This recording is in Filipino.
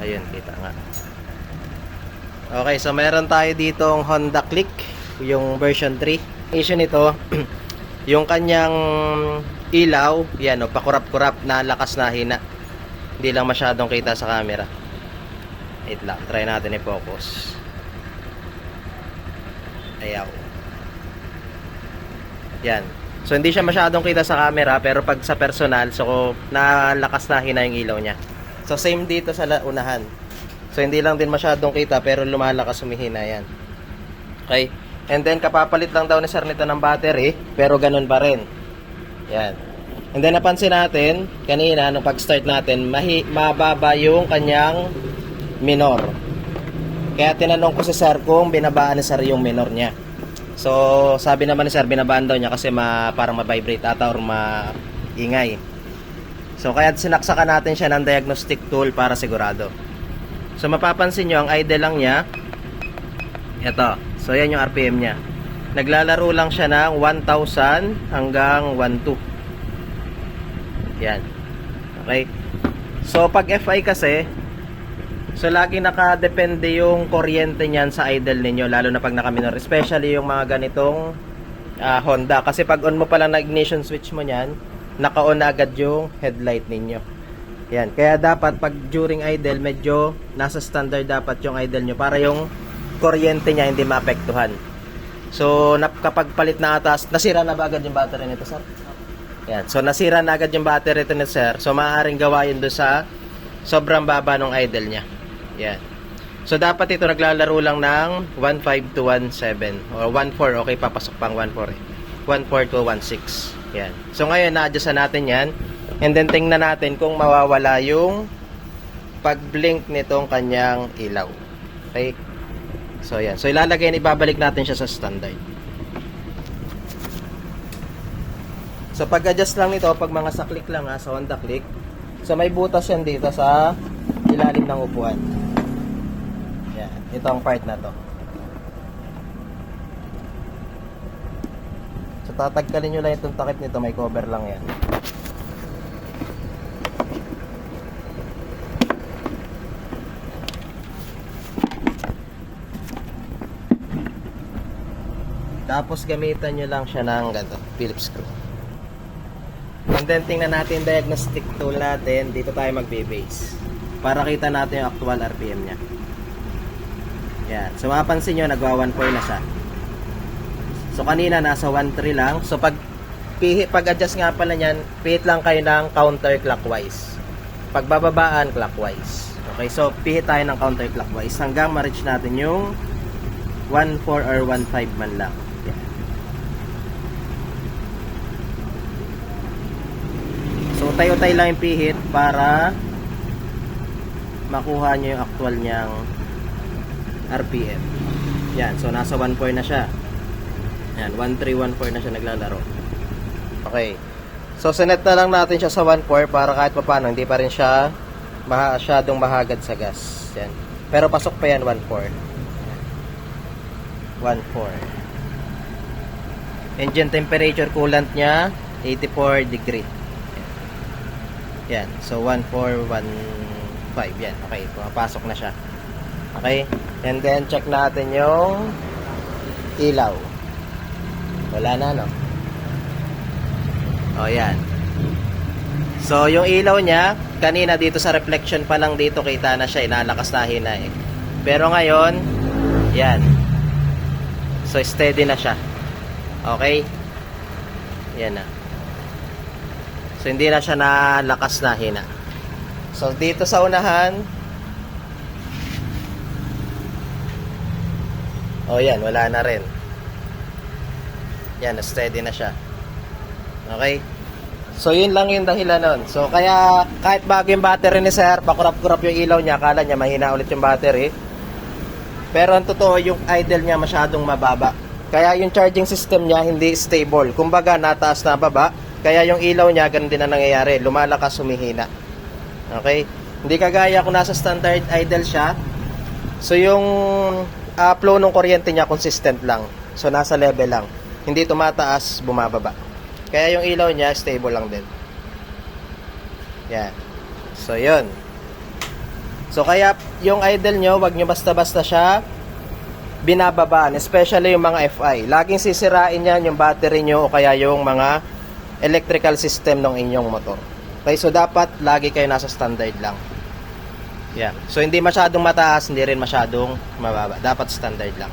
Ayun, kita nga. Okay, so meron tayo ditong Honda Click, yung version 3. Issue nito, yung kanyang ilaw, yan o, pakurap-kurap na lakas na hina. Hindi lang masyadong kita sa camera. Wait lang, try natin i-focus. Ayaw. Yan. So hindi siya masyadong kita sa camera, pero pag sa personal, so nalakas na hina yung ilaw niya. So same dito sa unahan. So hindi lang din masyadong kita, pero lumalakas, humihina yan. Okay? And then kapapalit lang daw ni sir nito ng battery, pero ganun pa rin. Yan. And then napansin natin kanina nung pag-start natin, mababa yung kanyang minor. Kaya tinanong ko si sir kung binabaan ni sir yung minor niya. So sabi naman ni sir binabaan daw niya kasi parang ma-vibrate ata or maingay. So kaya sinaksakan natin siya ng diagnostic tool para sigurado. So mapapansin nyo, ang idle lang niya ito. So yan yung RPM niya. Naglalaro lang siya ng 1,000 hanggang 1,200. Yan. Okay. So pag FI kasi, so lagi nakadepende yung kuryente niyan sa idle ninyo, lalo na pag naka-minor, especially yung mga ganitong Honda, kasi pag on mo pa lang na ignition switch mo niyan, naka-on na agad yung headlight ninyo. Yan, kaya dapat pag during idle, medyo nasa standard dapat yung idle nyo para yung kuryente niya hindi maapektuhan. So kapag palit na atas, nasira na ba agad yung battery nito, sir? Yan, so nasira na agad yung battery nito, sir. So maaaring gawa yun doon sa sobrang baba ng idle niya. Yan. So dapat ito naglalaro lang ng 1.5 to 1.7 or 1.4, okay, papasok pang 1.4 eh. 1.4 to 1.6. Yan. So ngayon na-adjust natin yan. And then tingnan natin kung mawawala yung pag-blink nitong kanyang ilaw. Okay? So yan. So ilalagay, ibabalik natin siya sa standard. So pag-adjust lang nito, pag mga sa click lang sa Honda Click. So may butas yan dito sa ilalim ng upuan. Yan, ito ang part na to. So tatagkalin nyo lang itong takip nito, may cover lang yan. Tapos gamitan nyo lang siya ng ganito, Phillips screw. And then tingnan natin diagnostic tool natin. Dito tayo magbe-base para kita natin yung actual RPM nya. Yan. So mapapansin nyo, nagwa 1.4 na siya. So kanina nasa 1.3 lang. So pag adjust nga pala nyan, pihit lang kayo ng counterclockwise. Pag bababaan, clockwise. Okay, so pihit tayo ng counterclockwise hanggang ma-reach natin yung 1.4 or 1.5 man lang. So tayo-tayo lang yung pihit para makuha nyo yung actual niyang RPM. Yan, so nasa 1.4 na siya. Yan, 1.3, 1.4 na siya naglalaro. Okay. So sinet na lang natin siya sa 1.4 para kahit paano hindi pa rin siya masyadong mahagad sa gas. Yan. Pero pasok pa yan 1.4. 1.4. Engine temperature, coolant niya 84 degree. Yan. So 1.4, 1.5 yan. Okay, pumapasok na siya. Okay? And then check natin yung ilaw. Wala na, no? O yan. So yung ilaw niya, kanina dito sa reflection pa lang dito kita na siya, inalakas na hina eh. Pero ngayon, yan. So steady na siya. Okay? Yan na. So hindi na siya nalakas na hina. So dito sa unahan, yan, wala na rin. Yan, steady na siya. Okay? So yun lang yung dahilan nun. So kaya kahit bago yung battery ni sir, pakurap-kurap yung ilaw niya, akala niya mahina ulit yung battery. Pero ang totoo, yung idle niya masyadong mababa. Kaya yung charging system niya hindi stable. Kumbaga nataas na baba. Kaya yung ilaw niya, ganun din ang nangyayari. Lumalakas, humihina. Okay? Hindi kagaya kung nasa standard idle siya. So yung flow ng kuryente niya consistent lang. So nasa level lang. Hindi tumataas, bumababa. Kaya yung ilaw niya, stable lang din. Yan. So yun. So kaya yung idle nyo, wag nyo basta-basta siya binababaan, especially yung mga FI. Laging sisirain yan yung battery nyo o kaya yung mga electrical system ng inyong motor. Okay, so dapat lagi kayo nasa standard lang. Yeah. So hindi masyadong mataas, hindi rin masyadong mababa. Dapat standard lang.